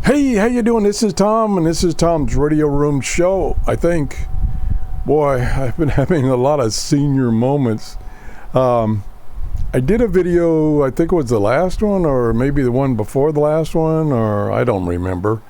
Hey, how you doing? This is Tom, and this is Tom's Radio Room Show. I think, boy, I've been having a lot of senior moments. I did a video, I think it was the last one, or maybe the one before the last one, or I don't remember,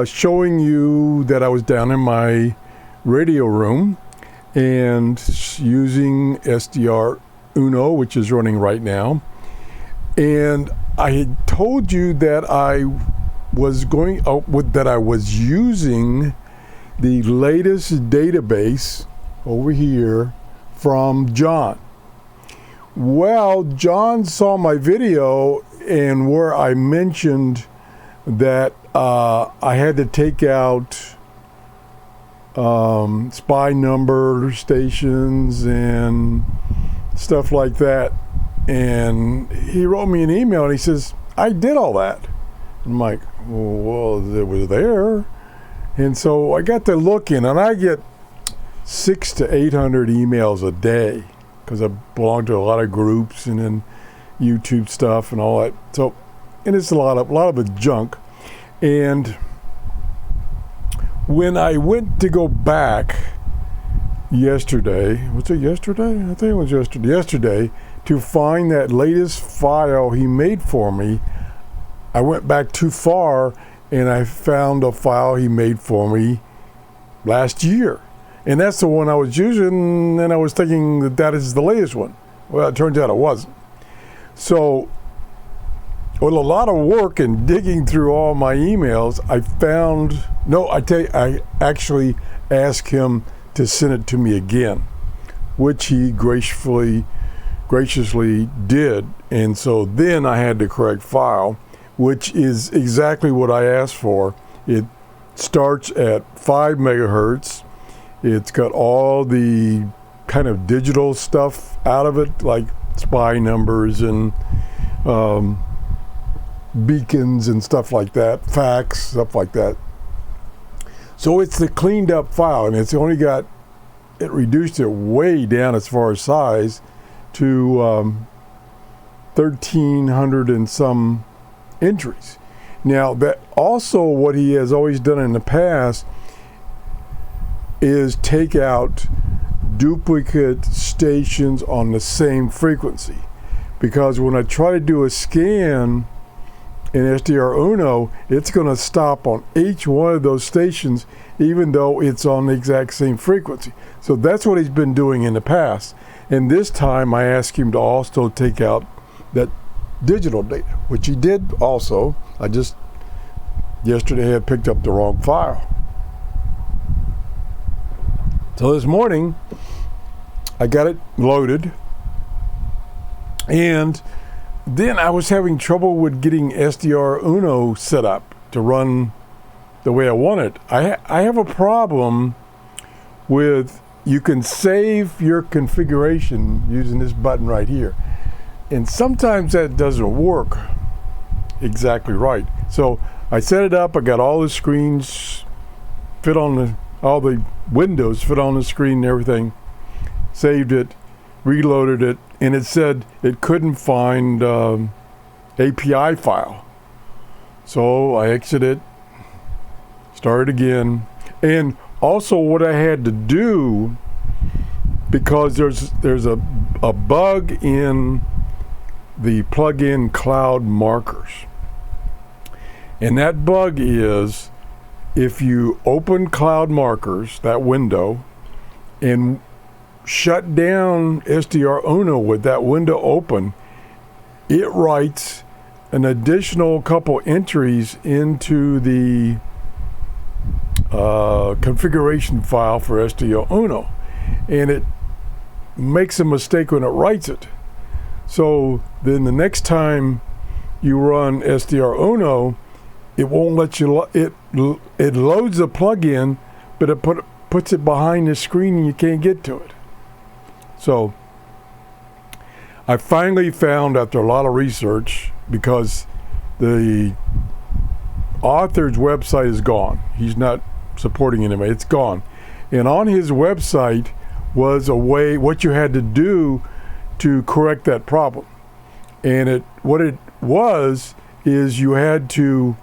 showing you that I was down in my radio room and using SDRuno, which is running right now. And I had told you that I was using the latest database over here from John. Well, John saw my video and where I mentioned that I had to take out spy number stations and stuff like that. And he wrote me an email and he says, I did all that. I'm like, well, it was there. And so I got to looking, and I get 600 to 800 emails a day because I belong to a lot of groups and then YouTube stuff and all that. So, and it's a lot of it junk. And when I went to go back yesterday, was it yesterday? I think it was yesterday, to find that latest file he made for me, I went back too far and I found a file he made for me last year. And that's the one I was using, and I was thinking that that is the latest one. Well, it turns out it wasn't. So, with a lot of work and digging through all my emails, I actually asked him to send it to me again, which he graciously did. And so then I had the correct file, which is exactly what I asked for. It starts at 5 megahertz. It's got all the kind of digital stuff out of it, like spy numbers and beacons and stuff like that, fax, stuff like that. So it's the cleaned up file, and it reduced it way down as far as size to 1,300 and some entries. Now, that also what he has always done in the past is take out duplicate stations on the same frequency, because when I try to do a scan in SDRuno, it's going to stop on each one of those stations even though it's on the exact same frequency. So that's what he's been doing in the past, and this time I asked him to also take out that digital data, which he did also. I just yesterday had picked up the wrong file. So this morning I got it loaded, and then I was having trouble with getting SDRuno set up to run the way I want it. I have a problem with, you can save your configuration using this button right here. And sometimes that doesn't work exactly right. So I set it up, I got all the screens all the windows fit on the screen and everything, saved it, reloaded it, and it said it couldn't find API file. So I exited, started again, and also what I had to do, because there's a bug in the plug-in cloud markers. And that bug is, if you open cloud markers, that window, and shut down SDRuno with that window open, it writes an additional couple entries into the configuration file for SDRuno, and it makes a mistake when it writes it. So then the next time you run SDRuno, it won't let you, it loads the plugin, but it puts it behind the screen and you can't get to it. So I finally found, after a lot of research, because the author's website is gone. He's not supporting it anymore. It's gone. And on his website was a way, what you had to do to correct that problem. And what it was is you had to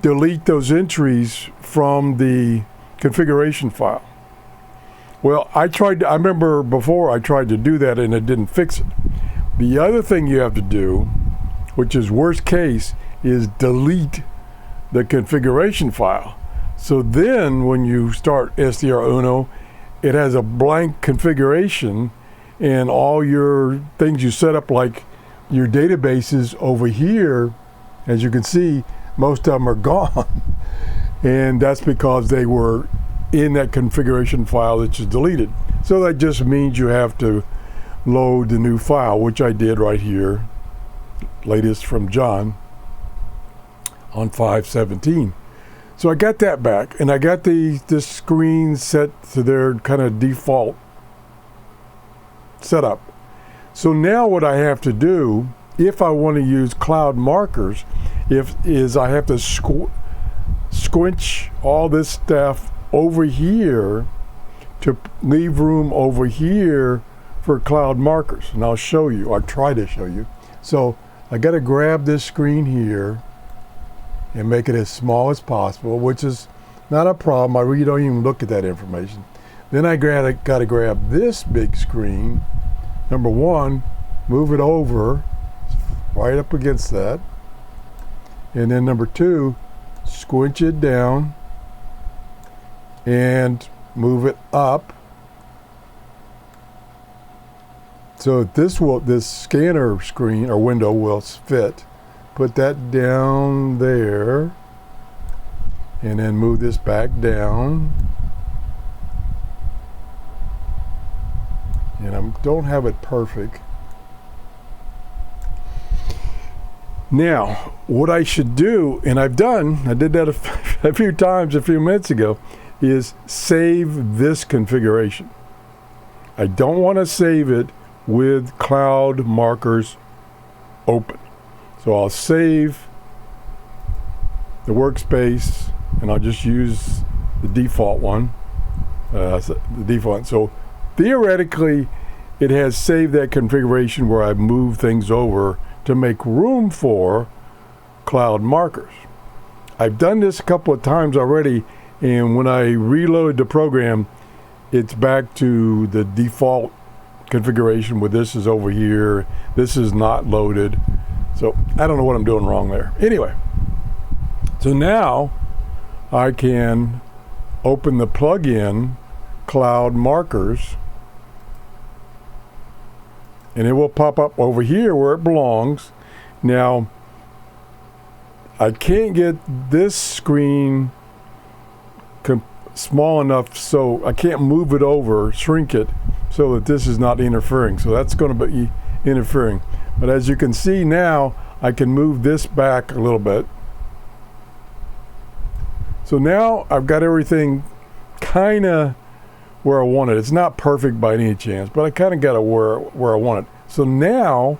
delete those entries from the configuration file. Well, I remember before I tried to do that and it didn't fix it. The other thing you have to do, which is worst case, is delete the configuration file. So then when you start SDRuno, it has a blank configuration and all your things you set up, like your databases over here, as you can see, most of them are gone. And that's because they were in that configuration file that you deleted. So that just means you have to load the new file, which I did right here, latest from John on 5/17. So I got that back, and I got this screen set to their kind of default setup. So now what I have to do, if I want to use cloud markers, is I have to squinch all this stuff over here to leave room over here for cloud markers. And I'll show you, I'll try to show you. So I got to grab this screen here and make it as small as possible, which is not a problem. I really don't even look at that information. Then I got to grab this big screen. Number one, move it over right up against that. And then number two, squinch it down and move it up. So this scanner screen or window will fit. Put that down there and then move this back down. And I don't have it perfect. Now, what I should do, and I did that a few times a few minutes ago, is save this configuration. I don't want to save it with cloud markers open. So I'll save the workspace and I'll just use the default one. So theoretically, it has saved that configuration where I've moved things over to make room for cloud markers. I've done this a couple of times already, and when I reload the program, it's back to the default configuration where this is over here, this is not loaded. So I don't know what I'm doing wrong there. Anyway, so now I can open the plugin Cloud Markers, and it will pop up over here where it belongs. Now, I can't get this screen small enough, so I can't move it over, shrink it, so that this is not interfering. So that's going to be interfering. But as you can see now, I can move this back a little bit. So now I've got everything kind of where I want it. It's not perfect by any chance, but I kind of got it where I want it. So now,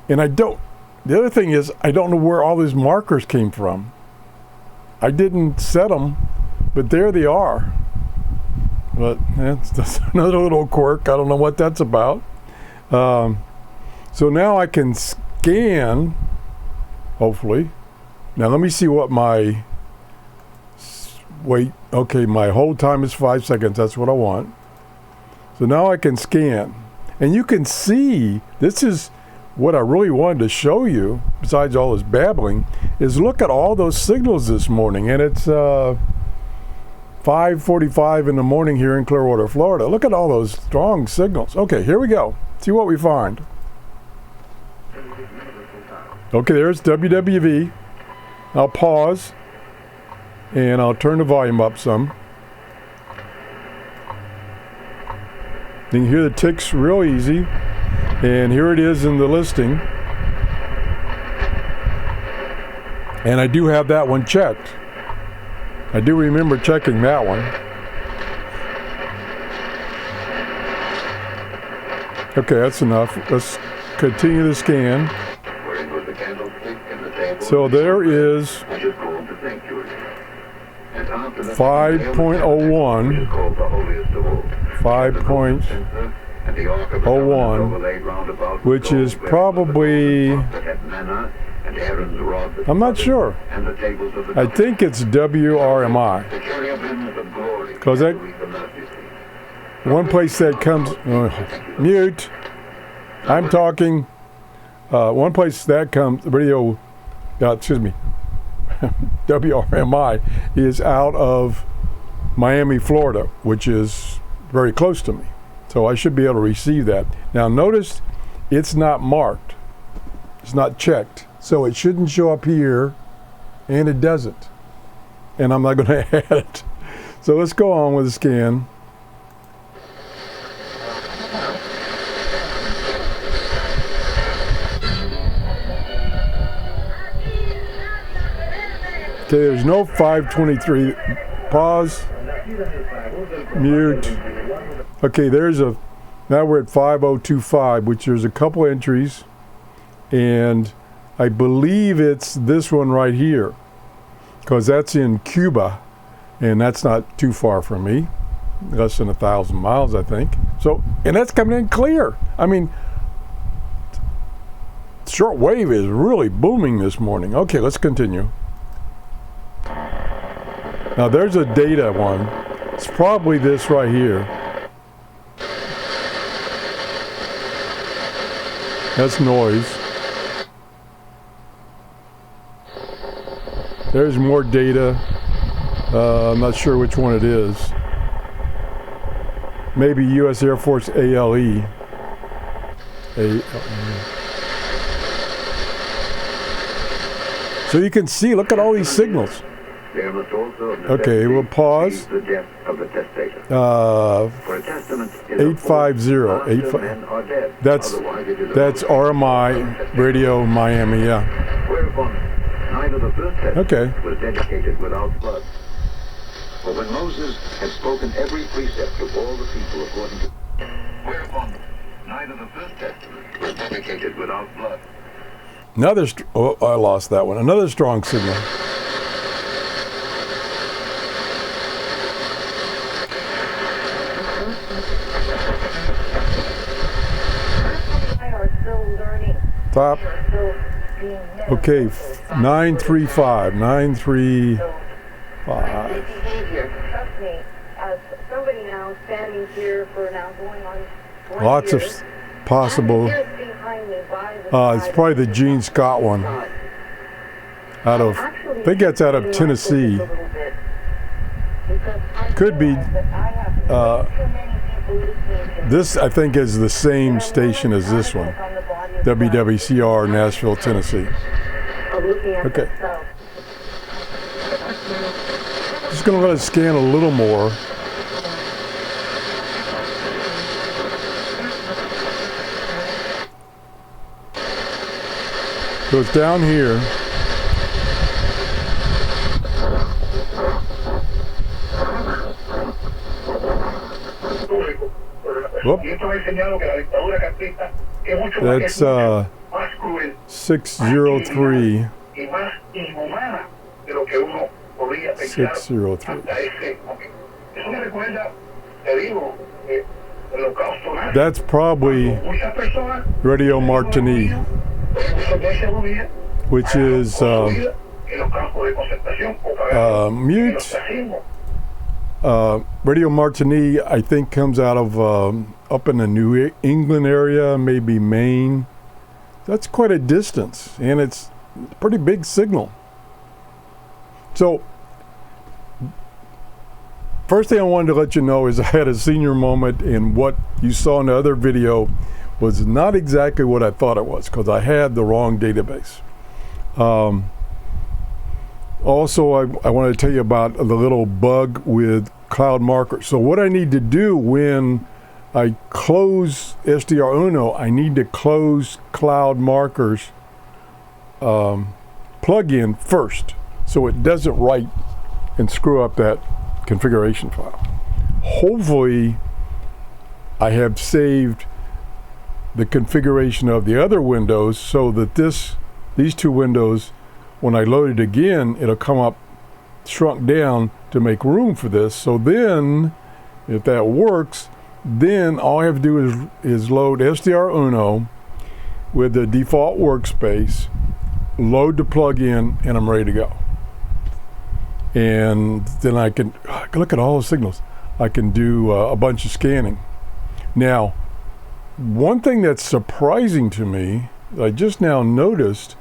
the other thing is, I don't know where all these markers came from. I didn't set them, but there they are. But that's another little quirk. I don't know what that's about. So now I can scan, hopefully. Now let me see what my my hold time is 5 seconds. That's what I want. So now I can scan. And you can see, this is what I really wanted to show you, besides all this babbling, is look at all those signals this morning. And it's 5:45 in the morning here in Clearwater, Florida. Look at all those strong signals. Okay, here we go. See what we find. Okay, there's WWV. I'll pause and I'll turn the volume up some. You can hear the ticks real easy. And here it is in the listing. And I do have that one checked. I do remember checking that one. Okay, that's enough. Let's continue the scan. So there is 5.01, 5.01, which is probably I'm not sure. I think it's WRMI. Because that one place that comes mute. I'm talking. One place that comes radio. Excuse me. WRMI is out of Miami, Florida, which is very close to me. So I should be able to receive that. Now notice it's not marked. It's not checked. So it shouldn't show up here, and it doesn't. And I'm not going to add it. So let's go on with the scan. Okay, there's no 523. Pause. Mute. Okay, now we're at 5025, which there's a couple entries, and I believe it's this one right here, because that's in Cuba, and that's not too far from me, less than 1,000 miles, I think. So, and that's coming in clear. I mean, shortwave is really booming this morning. Okay, let's continue. Now there's a data one. It's probably this right here. That's noise. There's more data. I'm not sure which one it is. Maybe U.S. Air Force ALE. So you can see, look at all these signals. Okay, we'll pause. 850. That's RMI Radio Miami, yeah. Okay. Was dedicated without blood. For when Moses had spoken every precept of all the people according to whereupon neither the first testament was dedicated without blood. I lost that one. Another strong signal. Top. Okay, 935. 935. Lots of possible. It's probably the Gene Scott one. I think that's out of Tennessee. Could be. This, I think, is the same station as this one. WWCR, Nashville, Tennessee. Okay. Just going to let it scan a little more. So it's down here. Whoop. That's 603. 603. That's probably Radio Martini, which is mute. Radio Martini, I think, comes out of up in the New England area, maybe Maine. That's quite a distance, and it's a pretty big signal. So, first thing I wanted to let you know is I had a senior moment, and what you saw in the other video was not exactly what I thought it was, because I had the wrong database. Also, I want to tell you about the little bug with cloud markers. So what I need to do when I close SDRuno, I need to close cloud markers plugin first, so it doesn't write and screw up that configuration file. Hopefully, I have saved the configuration of the other windows so that these two windows, when I load it again, it'll come up shrunk down to make room for this. So then, if that works, then all I have to do is load SDRuno with the default workspace, load the plug in, and I'm ready to go. And then I can look at all the signals. I can do a bunch of scanning. Now, one thing that's surprising to me, that I just now noticed,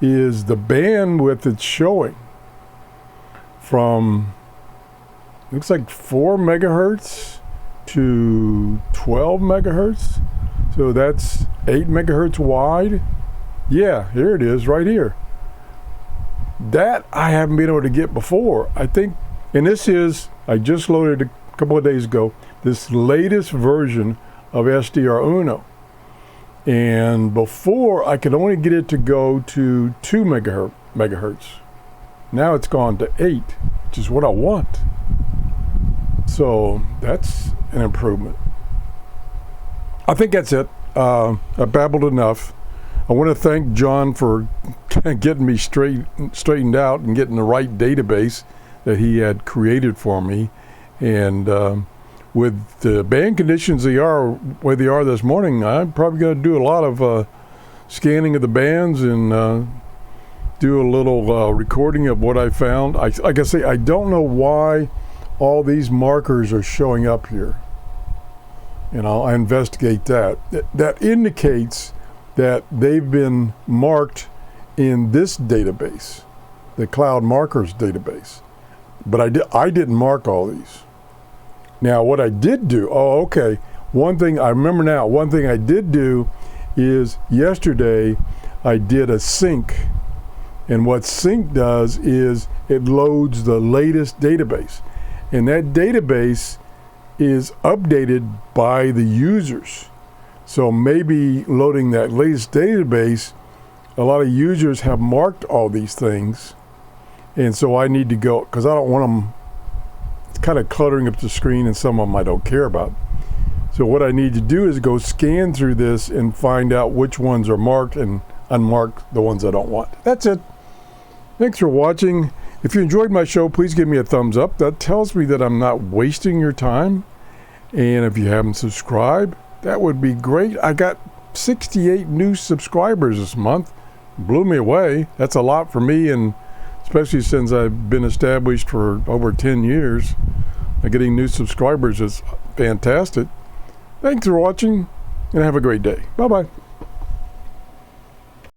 is the bandwidth it's showing from, looks like 4 megahertz to 12 megahertz. So that's 8 megahertz wide. Yeah, here it is right here. That I haven't been able to get before. I think, and this is, I just loaded a couple of days ago, this latest version of SDRuno. And before, I could only get it to go to 2 megahertz. Now it's gone to 8, which is what I want. So that's an improvement. I think that's it. I babbled enough. I want to thank John for getting me straightened out and getting the right database that he had created for me. And with the band conditions they are where they are this morning, I'm probably going to do a lot of scanning of the bands and do a little recording of what I found. Like I say, I don't know why all these markers are showing up here. And I'll investigate that. That indicates that they've been marked in this database, the Cloud Markers database. But I didn't mark all these. Now, what I did do, one thing I remember now, one thing I did do is yesterday I did a sync. And what sync does is it loads the latest database. And that database is updated by the users. So maybe loading that latest database, a lot of users have marked all these things. And so I need to go, because I don't want them, it's kind of cluttering up the screen and some of them I don't care about. So what I need to do is go scan through this and find out which ones are marked and unmark the ones I don't want. That's it. Thanks for watching. If you enjoyed my show, please give me a thumbs up. That tells me that I'm not wasting your time. And if you haven't subscribed, that would be great. I got 68 new subscribers this month. Blew me away. That's a lot for me, and especially since I've been established for over 10 years. Getting new subscribers is fantastic. Thanks for watching, and have a great day. Bye-bye.